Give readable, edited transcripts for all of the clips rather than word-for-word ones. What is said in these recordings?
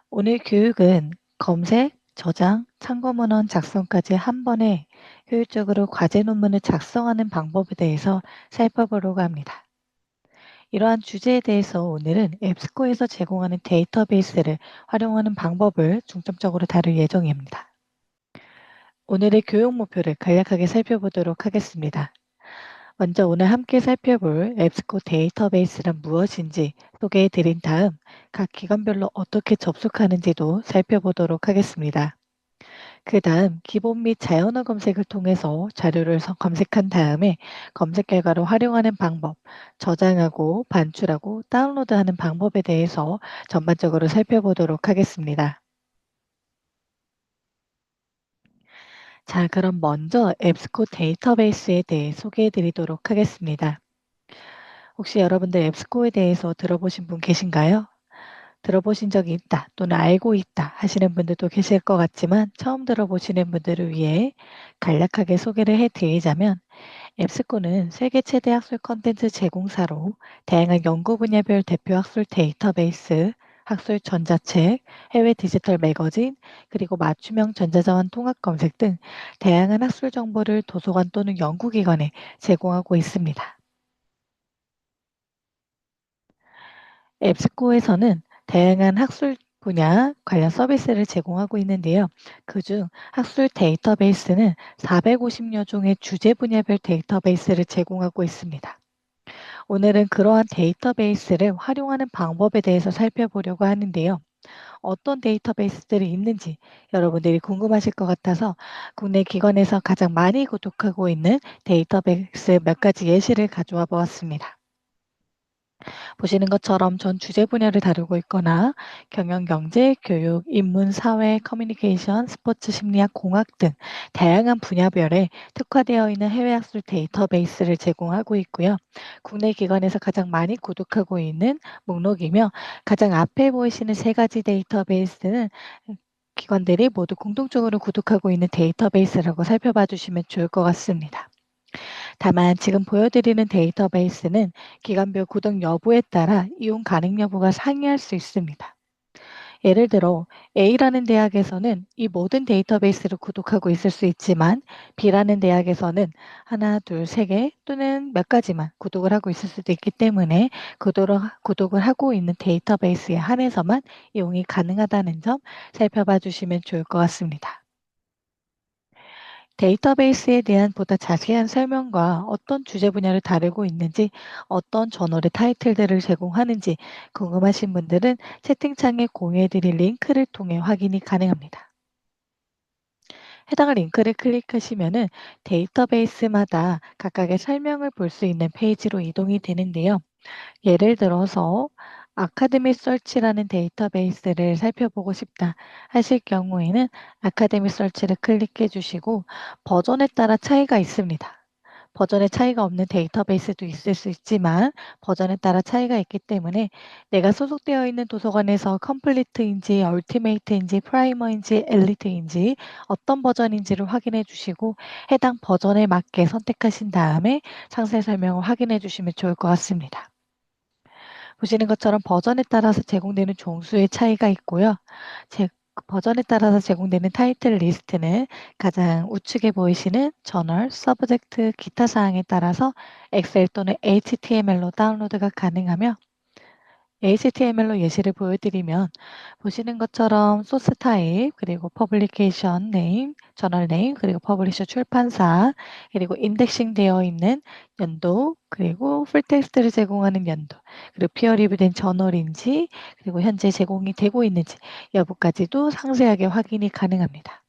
오늘 교육은 검색, 저장, 참고 문헌 작성까지 한 번에 효율적으로 과제 논문을 작성하는 방법에 대해서 살펴보려고 합니다. 이러한 주제에 대해서 오늘은 앱스코에서 제공하는 데이터베이스를 활용하는 방법을 중점적으로 다룰 예정입니다. 오늘의 교육 목표를 간략하게 살펴보도록 하겠습니다. 먼저 오늘 함께 살펴볼 앱스코 데이터베이스란 무엇인지 소개해 드린 다음 각 기관별로 어떻게 접속하는지도 살펴보도록 하겠습니다. 그 다음 기본 및 자연어 검색을 통해서 자료를 검색한 다음에 검색 결과를 활용하는 방법, 저장하고 반출하고 다운로드하는 방법에 대해서 전반적으로 살펴보도록 하겠습니다. 자, 그럼 먼저 앱스코 데이터베이스에 대해 소개해 드리도록 하겠습니다. 혹시 여러분들 앱스코에 대해서 들어보신 분 계신가요? 들어보신 적이 있다 또는 알고 있다 하시는 분들도 계실 것 같지만 처음 들어보시는 분들을 위해 간략하게 소개를 해드리자면 앱스코는 세계 최대 학술 콘텐츠 제공사로 다양한 연구 분야별 대표 학술 데이터베이스, 학술 전자책, 해외 디지털 매거진, 그리고 맞춤형 전자자원 통합 검색 등 다양한 학술 정보를 도서관 또는 연구기관에 제공하고 있습니다. 앱스코에서는 다양한 학술 분야 관련 서비스를 제공하고 있는데요. 그중 학술 데이터베이스는 450여 종의 주제 분야별 데이터베이스를 제공하고 있습니다. 오늘은 그러한 데이터베이스를 활용하는 방법에 대해서 살펴보려고 하는데요. 어떤 데이터베이스들이 있는지 여러분들이 궁금하실 것 같아서 국내 기관에서 가장 많이 구독하고 있는 데이터베이스 몇 가지 예시를 가져와 보았습니다. 보시는 것처럼 전 주제 분야를 다루고 있거나 경영, 경제, 교육, 인문, 사회, 커뮤니케이션, 스포츠, 심리학, 공학 등 다양한 분야별에 특화되어 있는 해외 학술 데이터베이스를 제공하고 있고요. 국내 기관에서 가장 많이 구독하고 있는 목록이며 가장 앞에 보이시는 세 가지 데이터베이스는 기관들이 모두 공통적으로 구독하고 있는 데이터베이스라고 살펴봐 주시면 좋을 것 같습니다. 다만 지금 보여드리는 데이터베이스는 기관별 구독 여부에 따라 이용 가능 여부가 상이할 수 있습니다. 예를 들어 A라는 대학에서는 이 모든 데이터베이스를 구독하고 있을 수 있지만 B라는 대학에서는 하나, 둘, 세 개 또는 몇 가지만 구독을 하고 있을 수도 있기 때문에 구독을 하고 있는 데이터베이스에 한해서만 이용이 가능하다는 점 살펴봐 주시면 좋을 것 같습니다. 데이터베이스에 대한 보다 자세한 설명과 어떤 주제 분야를 다루고 있는지, 어떤 저널의 타이틀들을 제공하는지 궁금하신 분들은 채팅창에 공유해드릴 링크를 통해 확인이 가능합니다. 해당 링크를 클릭하시면은 데이터베이스마다 각각의 설명을 볼 수 있는 페이지로 이동이 되는데요. 예를 들어서 아카데미 서치라는 데이터베이스를 살펴보고 싶다 하실 경우에는 아카데미 서치를 클릭해 주시고 버전에 따라 차이가 있습니다. 버전에 차이가 없는 데이터베이스도 있을 수 있지만 버전에 따라 차이가 있기 때문에 내가 소속되어 있는 도서관에서 컴플리트인지 얼티메이트인지 프라이머인지 엘리트인지 어떤 버전인지를 확인해 주시고 해당 버전에 맞게 선택하신 다음에 상세 설명을 확인해 주시면 좋을 것 같습니다. 보시는 것처럼 버전에 따라서 제공되는 종수의 차이가 있고요. 버전에 따라서 제공되는 타이틀 리스트는 가장 우측에 보이시는 저널, 서브젝트, 기타 사항에 따라서 엑셀 또는 HTML로 다운로드가 가능하며 HTML로 예시를 보여드리면 보시는 것처럼 소스 타입, 그리고 퍼블리케이션 네임, 저널 네임, 그리고 퍼블리셔 출판사, 그리고 인덱싱 되어 있는 연도, 그리고 풀텍스트를 제공하는 연도, 그리고 피어 리뷰된 저널인지, 그리고 현재 제공이 되고 있는지 여부까지도 상세하게 확인이 가능합니다.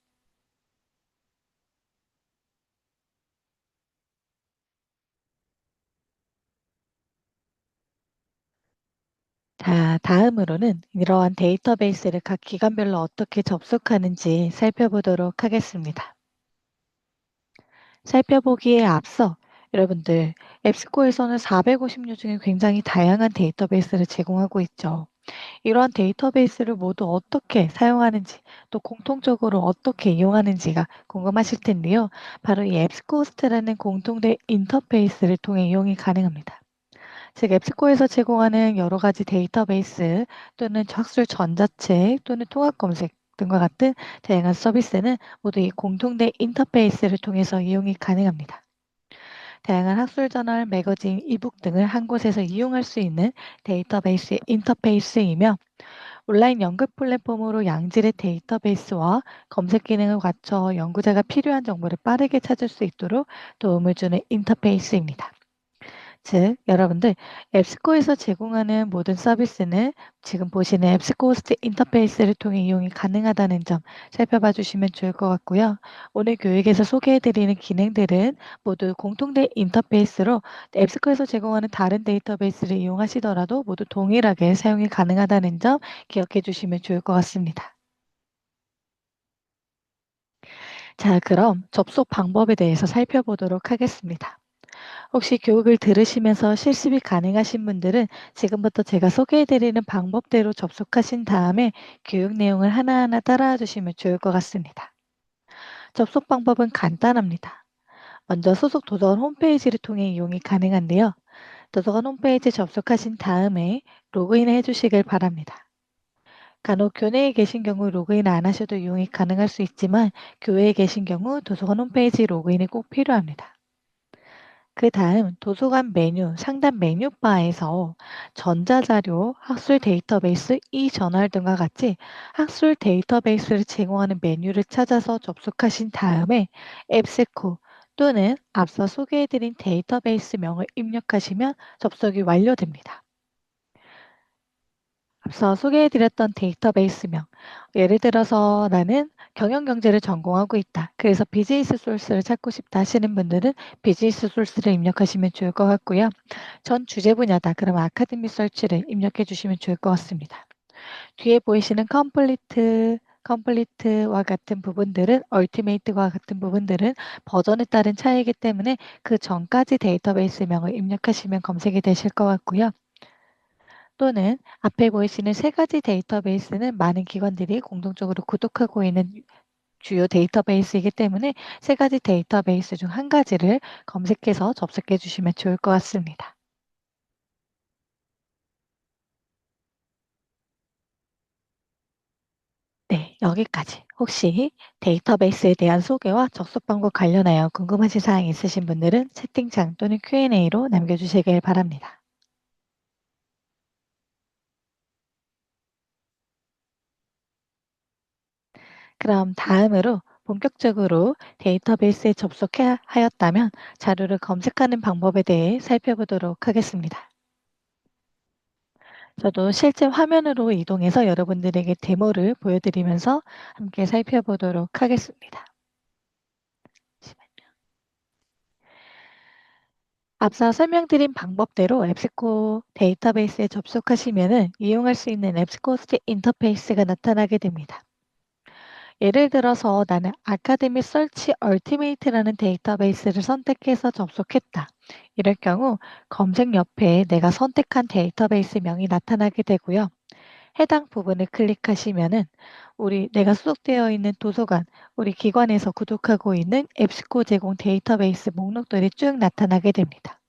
자, 다음으로는 이러한 데이터베이스를 각 기관별로 어떻게 접속하는지 살펴보도록 하겠습니다. 살펴보기에 앞서 여러분들 앱스코에서는 450여 중에 굉장히 다양한 데이터베이스를 제공하고 있죠. 이러한 데이터베이스를 모두 어떻게 사용하는지 또 공통적으로 어떻게 이용하는지가 궁금하실 텐데요. 바로 이 앱스코스트라는 공통된 인터페이스를 통해 이용이 가능합니다. 즉 앱스코에서 제공하는 여러 가지 데이터베이스 또는 학술 전자책 또는 통합 검색 등과 같은 다양한 서비스는 모두 이 공통된 인터페이스를 통해서 이용이 가능합니다. 다양한 학술 저널, 매거진, 이북 등을 한 곳에서 이용할 수 있는 데이터베이스 인터페이스이며 온라인 연구 플랫폼으로 양질의 데이터베이스와 검색 기능을 갖춰 연구자가 필요한 정보를 빠르게 찾을 수 있도록 도움을 주는 인터페이스입니다. 즉, 여러분들 앱스코에서 제공하는 모든 서비스는 지금 보시는 앱스코호스트 인터페이스를 통해 이용이 가능하다는 점 살펴봐 주시면 좋을 것 같고요. 오늘 교육에서 소개해드리는 기능들은 모두 공통된 인터페이스로 앱스코에서 제공하는 다른 데이터베이스를 이용하시더라도 모두 동일하게 사용이 가능하다는 점 기억해 주시면 좋을 것 같습니다. 자, 그럼 접속 방법에 대해서 살펴보도록 하겠습니다. 혹시 교육을 들으시면서 실습이 가능하신 분들은 지금부터 제가 소개해드리는 방법대로 접속하신 다음에 교육 내용을 하나하나 따라와 주시면 좋을 것 같습니다. 접속 방법은 간단합니다. 먼저 소속 도서관 홈페이지를 통해 이용이 가능한데요. 도서관 홈페이지 접속하신 다음에 로그인을 해주시길 바랍니다. 간혹 교내에 계신 경우 로그인 안 하셔도 이용이 가능할 수 있지만 교외에 계신 경우 도서관 홈페이지 로그인이 꼭 필요합니다. 그 다음 도서관 메뉴, 상단 메뉴바에서 전자자료, 학술 데이터베이스, 이저널 등과 같이 학술 데이터베이스를 제공하는 메뉴를 찾아서 접속하신 다음에 앱스코 또는 앞서 소개해드린 데이터베이스명을 입력하시면 접속이 완료됩니다. 앞서 소개해드렸던 데이터베이스명, 예를 들어서 나는 경영경제를 전공하고 있다. 그래서 비즈니스 소스를 찾고 싶다 하시는 분들은 비즈니스 소스를 입력하시면 좋을 것 같고요. 전 주제 분야다. 그러면 아카데미 서치를 입력해 주시면 좋을 것 같습니다. 뒤에 보이시는 컴플리트와 같은 부분들은 얼티메이트와 같은 부분들은 버전에 따른 차이이기 때문에 그 전까지 데이터베이스명을 입력하시면 검색이 되실 것 같고요. 또는 앞에 보이시는 세 가지 데이터베이스는 많은 기관들이 공동적으로 구독하고 있는 주요 데이터베이스이기 때문에 세 가지 데이터베이스 중 한 가지를 검색해서 접속해 주시면 좋을 것 같습니다. 네, 여기까지. 혹시 데이터베이스에 대한 소개와 접속 방법 관련하여 궁금하신 사항 있으신 분들은 채팅창 또는 Q&A로 남겨주시길 바랍니다. 그럼 다음으로 본격적으로 데이터베이스에 접속하였다면 자료를 검색하는 방법에 대해 살펴보도록 하겠습니다. 저도 실제 화면으로 이동해서 여러분들에게 데모를 보여드리면서 함께 살펴보도록 하겠습니다. 잠시만요. 앞서 설명드린 방법대로 앱스코 데이터베이스에 접속하시면 이용할 수 있는 앱스코스트 인터페이스가 나타나게 됩니다. 예를 들어서 나는 아카데미 서치 얼티메이트라는 데이터베이스를 선택해서 접속했다. 이럴 경우 검색 옆에 내가 선택한 데이터베이스 명이 나타나게 되고요. 해당 부분을 클릭하시면은 우리 내가 소속되어 있는 도서관, 우리 기관에서 구독하고 있는 앱스코 제공 데이터베이스 목록들이 쭉 나타나게 됩니다.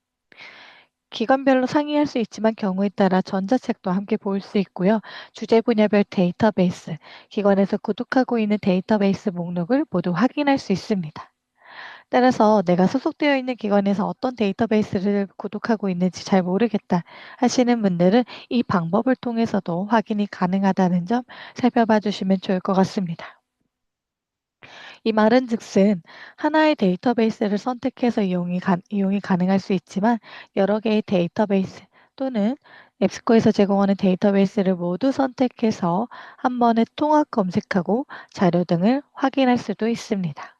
기관별로 상이할 수 있지만 경우에 따라 전자책도 함께 볼 수 있고요. 주제 분야별 데이터베이스, 기관에서 구독하고 있는 데이터베이스 목록을 모두 확인할 수 있습니다. 따라서 내가 소속되어 있는 기관에서 어떤 데이터베이스를 구독하고 있는지 잘 모르겠다 하시는 분들은 이 방법을 통해서도 확인이 가능하다는 점 살펴봐 주시면 좋을 것 같습니다. 이 말은 즉슨 하나의 데이터베이스를 선택해서 이용이 가능할 수 있지만 여러 개의 데이터베이스 또는 앱스코에서 제공하는 데이터베이스를 모두 선택해서 한 번에 통합 검색하고 자료 등을 확인할 수도 있습니다.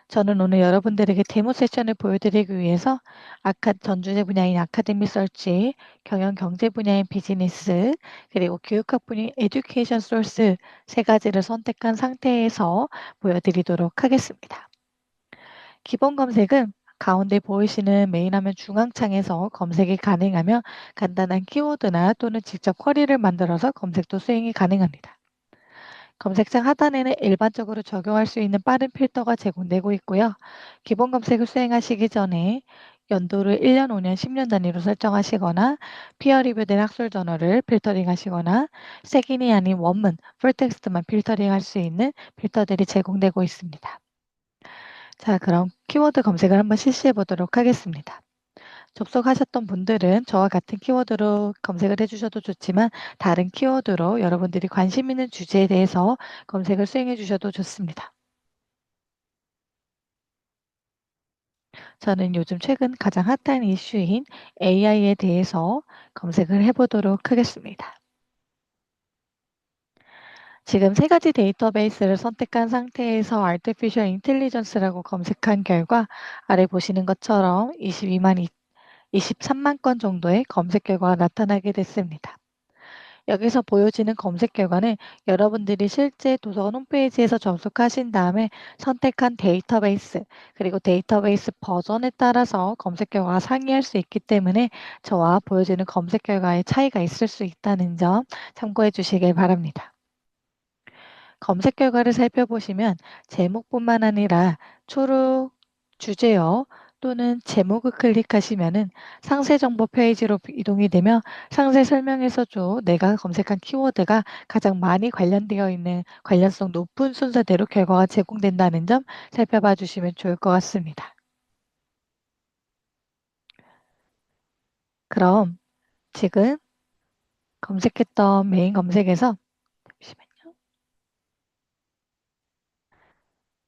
저는 오늘 여러분들에게 데모 세션을 보여드리기 위해서 전주제 분야인 아카데미 설치, 경영 경제 분야인 비즈니스, 그리고 교육학 분야인 에듀케이션 소스 세 가지를 선택한 상태에서 보여드리도록 하겠습니다. 기본 검색은 가운데 보이시는 메인 화면 중앙창에서 검색이 가능하며 간단한 키워드나 또는 직접 쿼리를 만들어서 검색도 수행이 가능합니다. 검색창 하단에는 일반적으로 적용할 수 있는 빠른 필터가 제공되고 있고요. 기본 검색을 수행하시기 전에 연도를 1년, 5년, 10년 단위로 설정하시거나 피어 리뷰된 학술 저널을 필터링 하시거나 색인이 아닌 원문, 풀텍스트만 필터링 할 수 있는 필터들이 제공되고 있습니다. 자, 그럼 키워드 검색을 한번 실시해 보도록 하겠습니다. 접속하셨던 분들은 저와 같은 키워드로 검색을 해주셔도 좋지만 다른 키워드로 여러분들이 관심 있는 주제에 대해서 검색을 수행해 주셔도 좋습니다. 저는 요즘 최근 가장 핫한 이슈인 AI에 대해서 검색을 해보도록 하겠습니다. 지금 세 가지 데이터베이스를 선택한 상태에서 Artificial Intelligence라고 검색한 결과 아래 보시는 것처럼 23만 건 정도의 검색 결과가 나타나게 됐습니다. 여기서 보여지는 검색 결과는 여러분들이 실제 도서관 홈페이지에서 접속하신 다음에 선택한 데이터베이스, 그리고 데이터베이스 버전에 따라서 검색 결과가 상이할 수 있기 때문에 저와 보여지는 검색 결과의 차이가 있을 수 있다는 점 참고해 주시길 바랍니다. 검색 결과를 살펴보시면 제목뿐만 아니라 초록 주제어 또는 제목을 클릭하시면은 상세 정보 페이지로 이동이 되며 상세 설명에서도 내가 검색한 키워드가 가장 많이 관련되어 있는 관련성 높은 순서대로 결과가 제공된다는 점 살펴봐 주시면 좋을 것 같습니다. 그럼 지금 검색했던 메인 검색에서 잠시만요.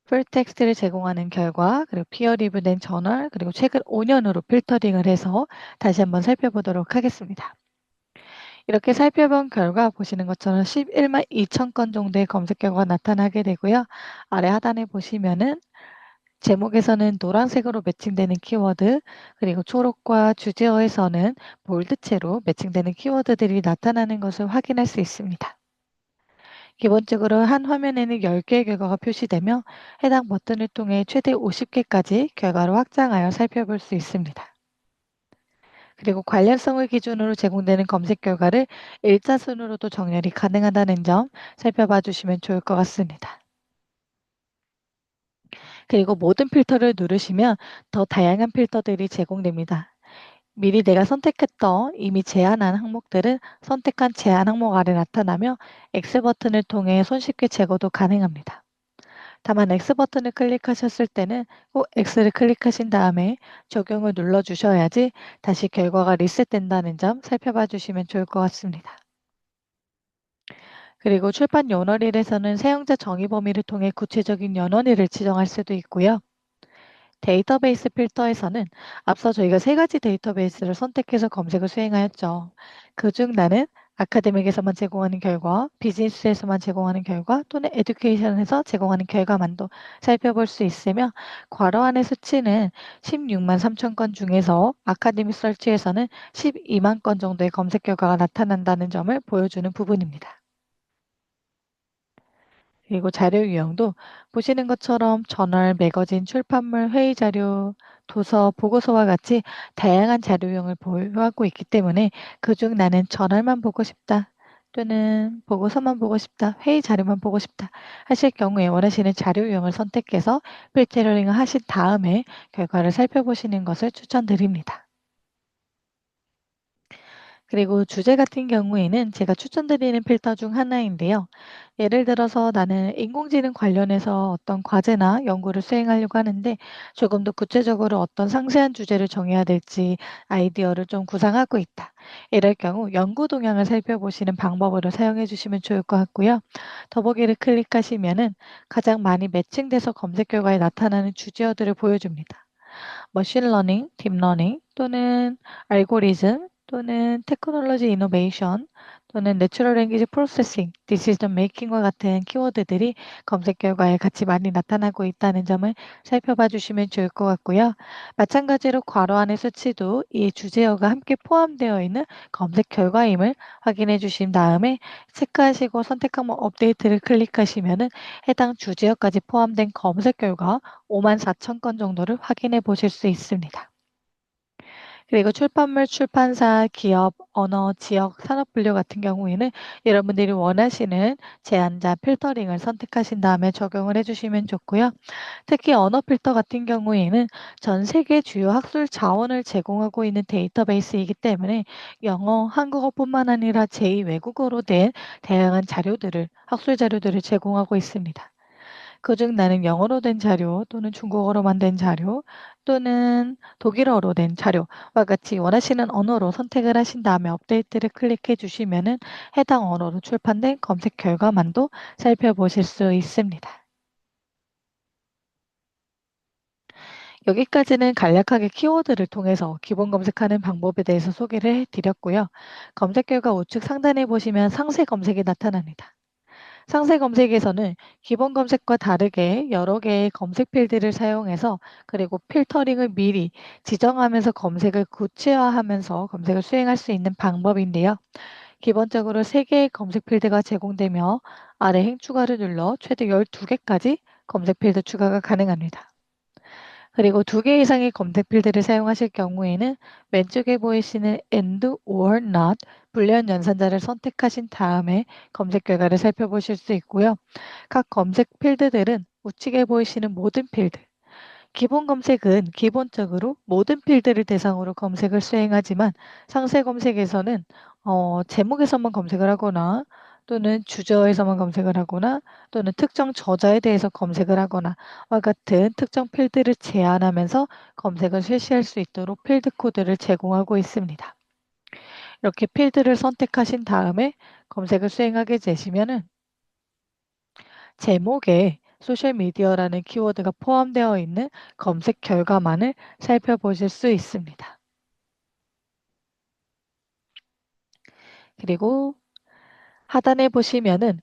풀텍스트를 제공하는 결과, 그리고 피어 리뷰된 저널, 그리고 최근 5년으로 필터링을 해서 다시 한번 살펴보도록 하겠습니다. 이렇게 살펴본 결과 보시는 것처럼 11만 2천 건 정도의 검색 결과가 나타나게 되고요. 아래 하단에 보시면은 제목에서는 노란색으로 매칭되는 키워드, 그리고 초록과 주제어에서는 볼드체로 매칭되는 키워드들이 나타나는 것을 확인할 수 있습니다. 기본적으로 한 화면에는 10개의 결과가 표시되며 해당 버튼을 통해 최대 50개까지 결과를 확장하여 살펴볼 수 있습니다. 그리고 관련성을 기준으로 제공되는 검색 결과를 일자순으로도 정렬이 가능하다는 점 살펴봐 주시면 좋을 것 같습니다. 그리고 모든 필터를 누르시면 더 다양한 필터들이 제공됩니다. 미리 내가 선택했던 이미 제한한 항목들은 선택한 제한 항목 아래 나타나며 X 버튼을 통해 손쉽게 제거도 가능합니다. 다만 X 버튼을 클릭하셨을 때는 꼭 X를 클릭하신 다음에 적용을 눌러주셔야지 다시 결과가 리셋된다는 점 살펴봐 주시면 좋을 것 같습니다. 그리고 출판 연월일에서는 사용자 정의 범위를 통해 구체적인 연원일을 지정할 수도 있고요. 데이터베이스 필터에서는 앞서 저희가 세 가지 데이터베이스를 선택해서 검색을 수행하였죠. 그중 나는 아카데믹에서만 제공하는 결과, 비즈니스에서만 제공하는 결과 또는 에듀케이션에서 제공하는 결과만도 살펴볼 수 있으며 괄호안의 수치는 16만 3천 건 중에서 아카데믹 설치에서는 12만 건 정도의 검색 결과가 나타난다는 점을 보여주는 부분입니다. 그리고 자료 유형도 보시는 것처럼 저널, 매거진, 출판물, 회의 자료, 도서, 보고서와 같이 다양한 자료 유형을 보유하고 있기 때문에 그중 나는 저널만 보고 싶다 또는 보고서만 보고 싶다, 회의 자료만 보고 싶다 하실 경우에 원하시는 자료 유형을 선택해서 필터링을 하신 다음에 결과를 살펴보시는 것을 추천드립니다. 그리고 주제 같은 경우에는 제가 추천드리는 필터 중 하나인데요. 예를 들어서 나는 인공지능 관련해서 어떤 과제나 연구를 수행하려고 하는데 조금 더 구체적으로 어떤 상세한 주제를 정해야 될지 아이디어를 좀 구상하고 있다. 이럴 경우 연구 동향을 살펴보시는 방법으로 사용해 주시면 좋을 것 같고요. 더보기를 클릭하시면은 가장 많이 매칭돼서 검색 결과에 나타나는 주제어들을 보여줍니다. 머신러닝, 딥러닝 또는 알고리즘 또는 테크놀로지 이노베이션 또는 내추럴 랭귀지 프로세싱, 디시전 메이킹과 같은 키워드들이 검색 결과에 같이 많이 나타나고 있다는 점을 살펴봐 주시면 좋을 것 같고요. 마찬가지로 괄호 안의 수치도 이 주제어가 함께 포함되어 있는 검색 결과임을 확인해 주신 다음에 체크하시고 선택 항목 업데이트를 클릭하시면은 해당 주제어까지 포함된 검색 결과 54,000건 정도를 확인해 보실 수 있습니다. 그리고 출판물, 출판사, 기업, 언어, 지역, 산업 분류 같은 경우에는 여러분들이 원하시는 제한자 필터링을 선택하신 다음에 적용을 해주시면 좋고요. 특히 언어 필터 같은 경우에는 전 세계 주요 학술 자원을 제공하고 있는 데이터베이스이기 때문에 영어, 한국어뿐만 아니라 제2 외국어로 된 다양한 자료들을, 학술 자료들을 제공하고 있습니다. 그중 나는 영어로 된 자료 또는 중국어로만 된 자료 또는 독일어로 된 자료와 같이 원하시는 언어로 선택을 하신 다음에 업데이트를 클릭해 주시면은 해당 언어로 출판된 검색 결과만도 살펴보실 수 있습니다. 여기까지는 간략하게 키워드를 통해서 기본 검색하는 방법에 대해서 소개를 해드렸고요. 검색 결과 우측 상단에 보시면 상세 검색이 나타납니다. 상세 검색에서는 기본 검색과 다르게 여러 개의 검색 필드를 사용해서 그리고 필터링을 미리 지정하면서 검색을 구체화하면서 검색을 수행할 수 있는 방법인데요. 기본적으로 3개의 검색 필드가 제공되며 아래 행 추가를 눌러 최대 12개까지 검색 필드 추가가 가능합니다. 그리고 2개 이상의 검색 필드를 사용하실 경우에는 왼쪽에 보이시는 and or not 불리한 연산자를 선택하신 다음에 검색 결과를 살펴보실 수 있고요. 각 검색 필드들은 우측에 보이시는 모든 필드, 기본 검색은 기본적으로 모든 필드를 대상으로 검색을 수행하지만 상세 검색에서는 제목에서만 검색을 하거나 또는 주저에서만 검색을 하거나 또는 특정 저자에 대해서 검색을 하거나와 같은 특정 필드를 제한하면서 검색을 실시할 수 있도록 필드 코드를 제공하고 있습니다. 이렇게 필드를 선택하신 다음에 검색을 수행하게 되시면은 제목에 소셜미디어라는 키워드가 포함되어 있는 검색 결과만을 살펴보실 수 있습니다. 그리고 하단에 보시면은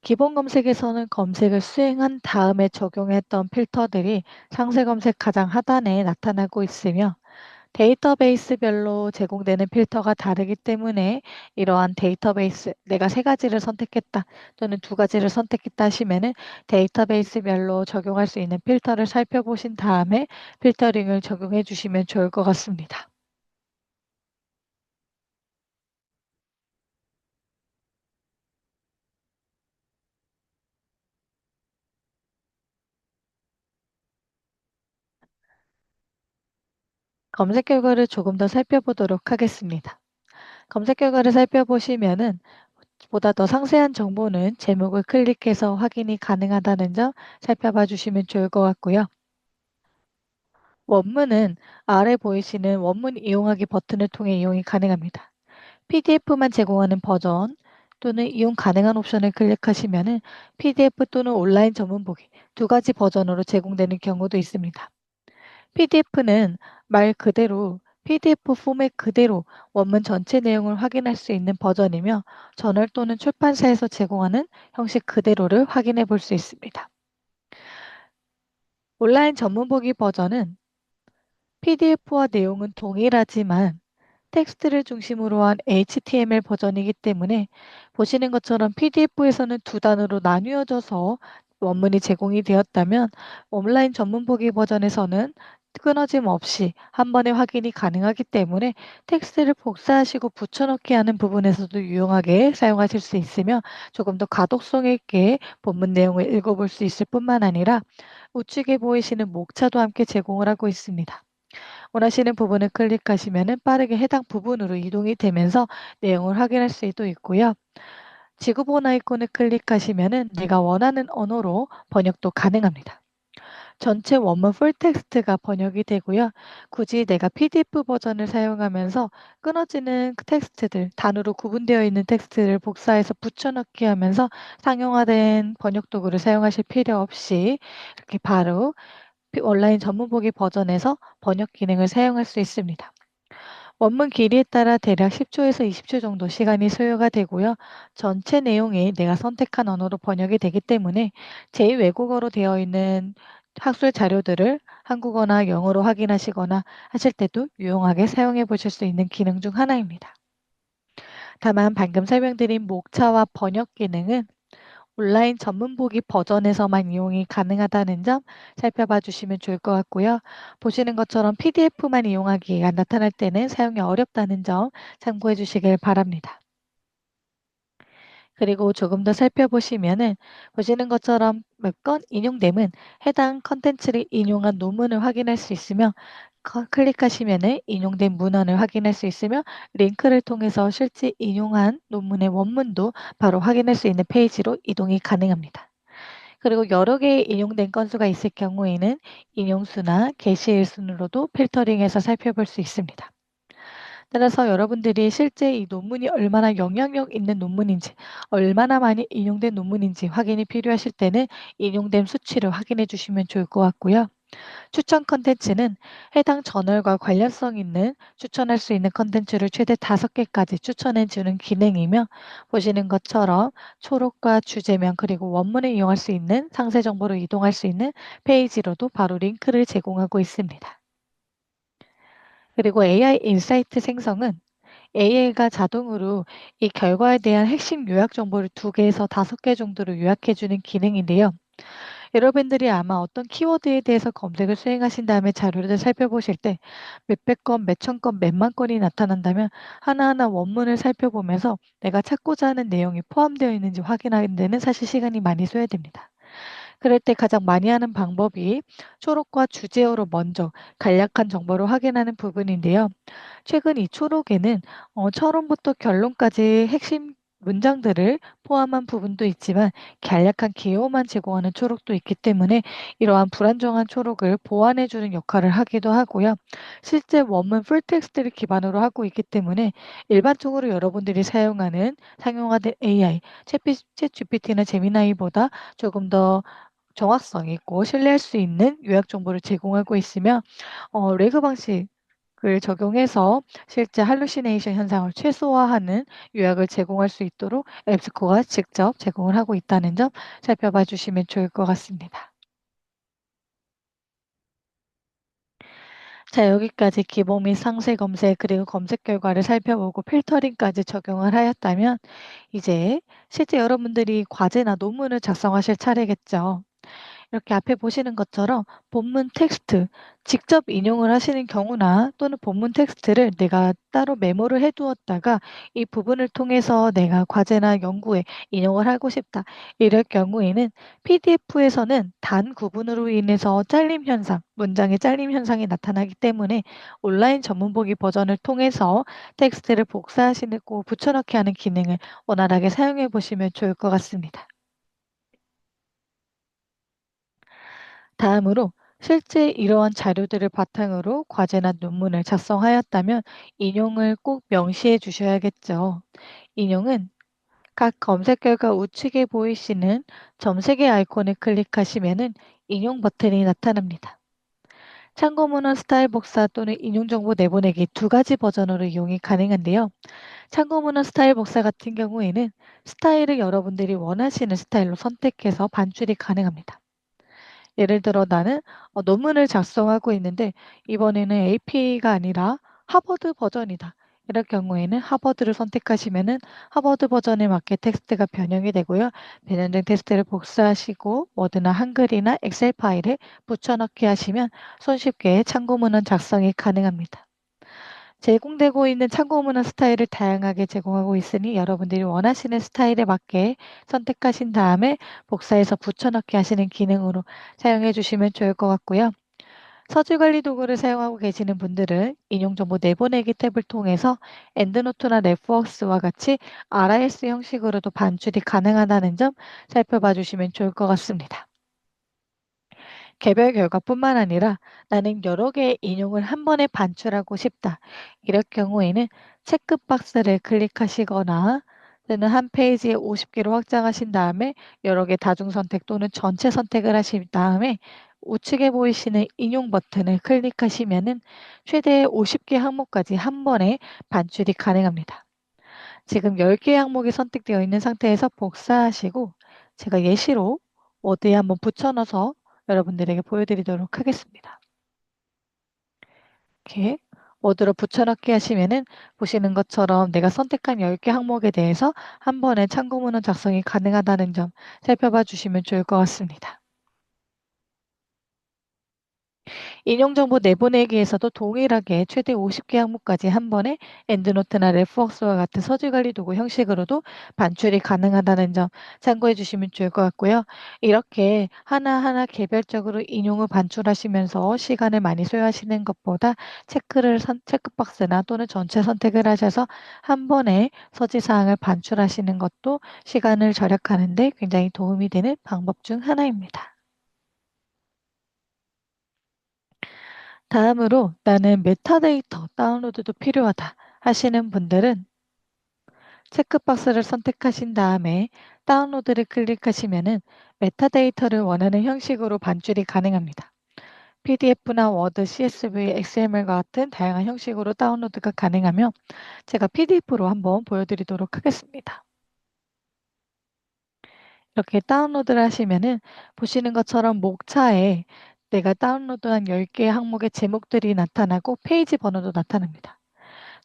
기본 검색에서는 검색을 수행한 다음에 적용했던 필터들이 상세 검색 가장 하단에 나타나고 있으며 데이터베이스별로 제공되는 필터가 다르기 때문에 이러한 데이터베이스, 내가 3가지를 선택했다 또는 2가지를 선택했다 하시면은 데이터베이스별로 적용할 수 있는 필터를 살펴보신 다음에 필터링을 적용해 주시면 좋을 것 같습니다. 검색 결과를 조금 더 살펴보도록 하겠습니다. 검색 결과를 살펴보시면은 보다 더 상세한 정보는 제목을 클릭해서 확인이 가능하다는 점 살펴봐 주시면 좋을 것 같고요. 원문은 아래 보이시는 원문 이용하기 버튼을 통해 이용이 가능합니다. PDF만 제공하는 버전 또는 이용 가능한 옵션을 클릭하시면 PDF 또는 온라인 전문 보기 2가지 버전으로 제공되는 경우도 있습니다. PDF는 말 그대로 PDF 포맷 그대로 원문 전체 내용을 확인할 수 있는 버전이며 저널 또는 출판사에서 제공하는 형식 그대로를 확인해 볼 수 있습니다. 온라인 전문 보기 버전은 PDF와 내용은 동일하지만 텍스트를 중심으로 한 HTML 버전이기 때문에 보시는 것처럼 PDF에서는 2단으로 나뉘어져서 원문이 제공이 되었다면 온라인 전문 보기 버전에서는 끊어짐 없이 한 번에 확인이 가능하기 때문에 텍스트를 복사하시고 붙여넣기 하는 부분에서도 유용하게 사용하실 수 있으며 조금 더 가독성 있게 본문 내용을 읽어볼 수 있을 뿐만 아니라 우측에 보이시는 목차도 함께 제공을 하고 있습니다. 원하시는 부분을 클릭하시면 빠르게 해당 부분으로 이동이 되면서 내용을 확인할 수도 있고요. 지구본 아이콘을 클릭하시면 내가 원하는 언어로 번역도 가능합니다. 전체 원문 풀텍스트가 번역이 되고요. 굳이 내가 PDF 버전을 사용하면서 끊어지는 그 텍스트들, 단으로 구분되어 있는 텍스트를 복사해서 붙여넣기 하면서 상용화된 번역 도구를 사용하실 필요 없이 이렇게 바로 온라인 전문 보기 버전에서 번역 기능을 사용할 수 있습니다. 원문 길이에 따라 대략 10초에서 20초 정도 시간이 소요가 되고요. 전체 내용이 내가 선택한 언어로 번역이 되기 때문에 제2외국어로 되어 있는 학술 자료들을 한국어나 영어로 확인하시거나 하실 때도 유용하게 사용해 보실 수 있는 기능 중 하나입니다. 다만 방금 설명드린 목차와 번역 기능은 온라인 전문 보기 버전에서만 이용이 가능하다는 점 살펴봐 주시면 좋을 것 같고요. 보시는 것처럼 PDF만 이용하기가 나타날 때는 사용이 어렵다는 점 참고해 주시길 바랍니다. 그리고 조금 더 살펴보시면은 보시는 것처럼 몇 건 인용됨은 해당 컨텐츠를 인용한 논문을 확인할 수 있으며 클릭하시면은 인용된 문헌을 확인할 수 있으며 링크를 통해서 실제 인용한 논문의 원문도 바로 확인할 수 있는 페이지로 이동이 가능합니다. 그리고 여러 개의 인용된 건수가 있을 경우에는 인용수나 게시일 순으로도 필터링해서 살펴볼 수 있습니다. 따라서 여러분들이 실제 이 논문이 얼마나 영향력 있는 논문인지, 얼마나 많이 인용된 논문인지 확인이 필요하실 때는 인용된 수치를 확인해 주시면 좋을 것 같고요. 추천 컨텐츠는 해당 저널과 관련성 있는 추천할 수 있는 컨텐츠를 최대 5개까지 추천해 주는 기능이며 보시는 것처럼 초록과 주제명 그리고 원문을 이용할 수 있는 상세 정보로 이동할 수 있는 페이지로도 바로 링크를 제공하고 있습니다. 그리고 AI 인사이트 생성은 AI가 자동으로 이 결과에 대한 핵심 요약 정보를 2개에서 5개 정도로 요약해 주는 기능인데요. 여러분들이 아마 어떤 키워드에 대해서 검색을 수행하신 다음에 자료를 살펴보실 때 몇백 건, 몇천 건, 몇만 건이 나타난다면 하나하나 원문을 살펴보면서 내가 찾고자 하는 내용이 포함되어 있는지 확인하는 데는 사실 시간이 많이 소요됩니다. 그럴 때 가장 많이 하는 방법이 초록과 주제어로 먼저 간략한 정보를 확인하는 부분인데요. 최근 이 초록에는 처음부터 결론까지 핵심 문장들을 포함한 부분도 있지만 간략한 개요만 제공하는 초록도 있기 때문에 이러한 불안정한 초록을 보완해 주는 역할을 하기도 하고요. 실제 원문 풀텍스트를 기반으로 하고 있기 때문에 일반적으로 여러분들이 상용화된 AI, 챗GPT나 제미나이보다 조금 더 정확성 있고 신뢰할 수 있는 요약 정보를 제공하고 있으며 레그 방식을 적용해서 실제 할루시네이션 현상을 최소화하는 요약을 제공할 수 있도록 앱스코가 직접 제공을 하고 있다는 점 살펴봐 주시면 좋을 것 같습니다. 자, 여기까지 기본 및 상세 검색 그리고 검색 결과를 살펴보고 필터링까지 적용을 하였다면 이제 실제 여러분들이 과제나 논문을 작성하실 차례겠죠. 이렇게 앞에 보시는 것처럼 본문 텍스트 직접 인용을 하시는 경우나 또는 본문 텍스트를 내가 따로 메모를 해 두었다가 이 부분을 통해서 내가 과제나 연구에 인용을 하고 싶다. 이럴 경우에는 PDF에서는 단 구분으로 인해서 잘림 현상, 문장의 잘림 현상이 나타나기 때문에 온라인 전문 보기 버전을 통해서 텍스트를 복사하시고 붙여넣기 하는 기능을 원활하게 사용해 보시면 좋을 것 같습니다. 다음으로 실제 이러한 자료들을 바탕으로 과제나 논문을 작성하였다면 인용을 꼭 명시해 주셔야겠죠. 인용은 각 검색 결과 우측에 보이시는 점세 개 아이콘을 클릭하시면은 인용 버튼이 나타납니다. 참고 문헌 스타일 복사 또는 인용 정보 내보내기 2가지 버전으로 이용이 가능한데요. 참고 문헌 스타일 복사 같은 경우에는 스타일을 여러분들이 원하시는 스타일로 선택해서 반출이 가능합니다. 예를 들어 나는 논문을 작성하고 있는데 이번에는 APA가 아니라 하버드 버전이다. 이럴 경우에는 하버드를 선택하시면은 하버드 버전에 맞게 텍스트가 변형이 되고요. 변형된 텍스트를 복사하시고 워드나 한글이나 엑셀 파일에 붙여넣기 하시면 손쉽게 참고 문헌 작성이 가능합니다. 제공되고 있는 참고 문헌 스타일을 다양하게 제공하고 있으니 여러분들이 원하시는 스타일에 맞게 선택하신 다음에 복사해서 붙여넣기 하시는 기능으로 사용해 주시면 좋을 것 같고요. 서술 관리 도구를 사용하고 계시는 분들은 인용 정보 내보내기 탭을 통해서 엔드노트나 랩워크스와 같이 RIS 형식으로도 반출이 가능하다는 점 살펴봐 주시면 좋을 것 같습니다. 개별 결과뿐만 아니라 나는 여러 개의 인용을 한 번에 반출하고 싶다. 이럴 경우에는 체크박스를 클릭하시거나 또는 한 페이지에 50개로 확장하신 다음에 여러 개 다중 선택 또는 전체 선택을 하신 다음에 우측에 보이시는 인용 버튼을 클릭하시면은 최대 50개 항목까지 한 번에 반출이 가능합니다. 지금 10개 항목이 선택되어 있는 상태에서 복사하시고 제가 예시로 워드에 한번 붙여넣어서 여러분들에게 보여드리도록 하겠습니다. 이렇게 워드로 붙여넣기 하시면은 보시는 것처럼 내가 선택한 10개 항목에 대해서 한 번에 참고문헌 작성이 가능하다는 점 살펴봐 주시면 좋을 것 같습니다. 인용 정보 내보내기에서도 동일하게 최대 50개 항목까지 한 번에 엔드노트나 레프웍스와 같은 서술 관리 도구 형식으로도 반출이 가능하다는 점 참고해 주시면 좋을 것 같고요. 이렇게 하나하나 개별적으로 인용을 반출하시면서 시간을 많이 소요하시는 것보다 체크박스나 또는 전체 선택을 하셔서 한 번에 서지 사항을 반출하시는 것도 시간을 절약하는 데 굉장히 도움이 되는 방법 중 하나입니다. 다음으로 나는 메타데이터 다운로드도 필요하다 하시는 분들은 체크박스를 선택하신 다음에 다운로드를 클릭하시면은 메타데이터를 원하는 형식으로 반출이 가능합니다. PDF나 워드, CSV, XML 같은 다양한 형식으로 다운로드가 가능하며 제가 PDF로 한번 보여드리도록 하겠습니다. 이렇게 다운로드를 하시면은 보시는 것처럼 목차에 내가 다운로드한 10개 항목의 제목들이 나타나고 페이지 번호도 나타납니다.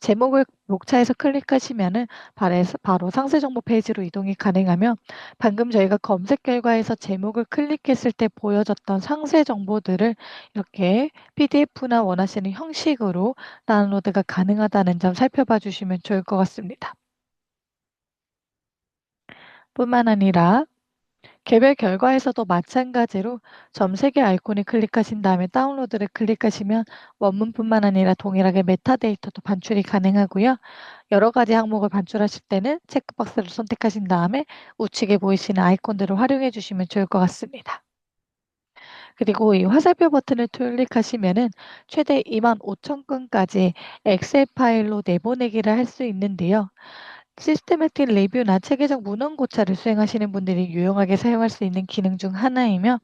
제목을 목차에서 클릭하시면은 바로 상세 정보 페이지로 이동이 가능하며 방금 저희가 검색 결과에서 제목을 클릭했을 때 보여졌던 상세 정보들을 이렇게 PDF나 원하시는 형식으로 다운로드가 가능하다는 점 살펴봐 주시면 좋을 것 같습니다. 뿐만 아니라 개별 결과에서도 마찬가지로 점 3개 아이콘을 클릭하신 다음에 다운로드를 클릭하시면 원문뿐만 아니라 동일하게 메타데이터도 반출이 가능하고요. 여러 가지 항목을 반출하실 때는 체크박스를 선택하신 다음에 우측에 보이시는 아이콘들을 활용해 주시면 좋을 것 같습니다. 그리고 이 화살표 버튼을 클릭하시면은 최대 25,000건까지 엑셀 파일로 내보내기를 할 수 있는데요. 시스테매틱 리뷰나 체계적 문헌 고찰을 수행하시는 분들이 유용하게 사용할 수 있는 기능 중 하나이며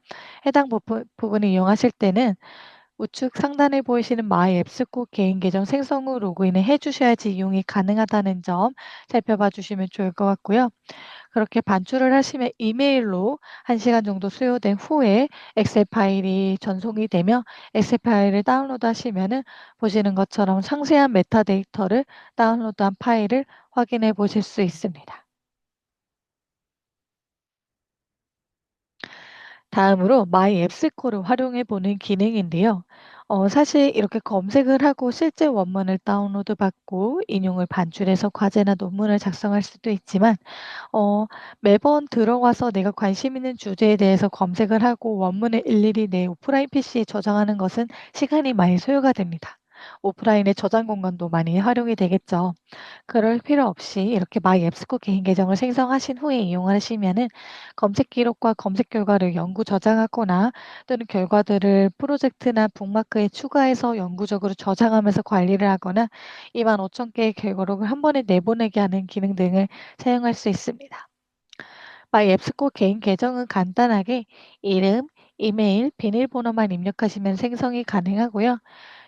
해당 부분을 이용하실 때는 우측 상단에 보이시는 마이 앱스코 개인 계정 생성 후 로그인을 해 주셔야지 이용이 가능하다는 점 살펴봐 주시면 좋을 것 같고요. 그렇게 반출을 하시면 이메일로 1시간 정도 수요된 후에 엑셀 파일이 전송이 되며 엑셀 파일을 다운로드하시면은 보시는 것처럼 상세한 메타데이터를 다운로드한 파일을 확인해 보실 수 있습니다. 다음으로 마이 앱스코를 활용해 보는 기능인데요. 사실 이렇게 검색을 하고 실제 원문을 다운로드 받고 인용을 반출해서 과제나 논문을 작성할 수도 있지만 매번 들어가서 내가 관심 있는 주제에 대해서 검색을 하고 원문을 일일이 내 오프라인 PC에 저장하는 것은 시간이 많이 소요가 됩니다. 오프라인의 저장 공간도 많이 활용이 되겠죠. 그럴 필요 없이 이렇게 마이 앱스코 개인 계정을 생성하신 후에 이용을 하시면은 검색 기록과 검색 결과를 영구 저장하거나 또는 결과들을 프로젝트나 북마크에 추가해서 영구적으로 저장하면서 관리를 하거나 25,000개의 결과록을 한 번에 내보내게 하는 기능 등을 사용할 수 있습니다. 마이 앱스코 개인 계정은 간단하게 이름, 이메일, 비밀번호만 입력하시면 생성이 가능하고요.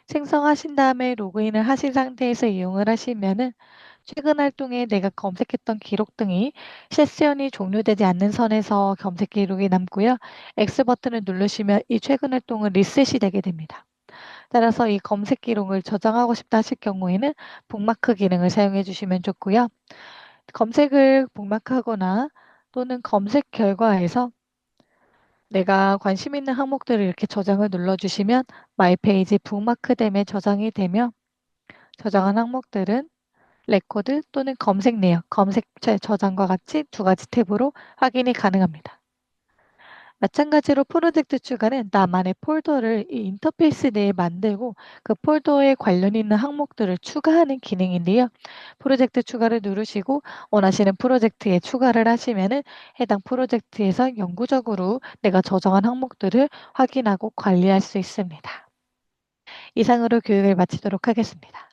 생성하신 다음에 로그인을 하신 상태에서 이용을 하시면은 최근 활동에 내가 검색했던 기록 등이 세션이 종료되지 않는 선에서 검색 기록이 남고요. X 버튼을 누르시면 이 최근 활동은 리셋이 되게 됩니다. 따라서 이 검색 기록을 저장하고 싶다 하실 경우에는 북마크 기능을 사용해 주시면 좋고요. 검색을 북마크하거나 또는 검색 결과에서 내가 관심 있는 항목들을 이렇게 저장을 눌러주시면 마이 페이지 북마크됨에 저장이 되며 저장한 항목들은 레코드 또는 검색 내역, 검색 저장과 같이 두 가지 탭으로 확인이 가능합니다. 마찬가지로 프로젝트 추가는 나만의 폴더를 이 인터페이스 내에 만들고 그 폴더에 관련 있는 항목들을 추가하는 기능인데요. 프로젝트 추가를 누르시고 원하시는 프로젝트에 추가를 하시면은 해당 프로젝트에서 영구적으로 내가 저장한 항목들을 확인하고 관리할 수 있습니다. 이상으로 교육을 마치도록 하겠습니다.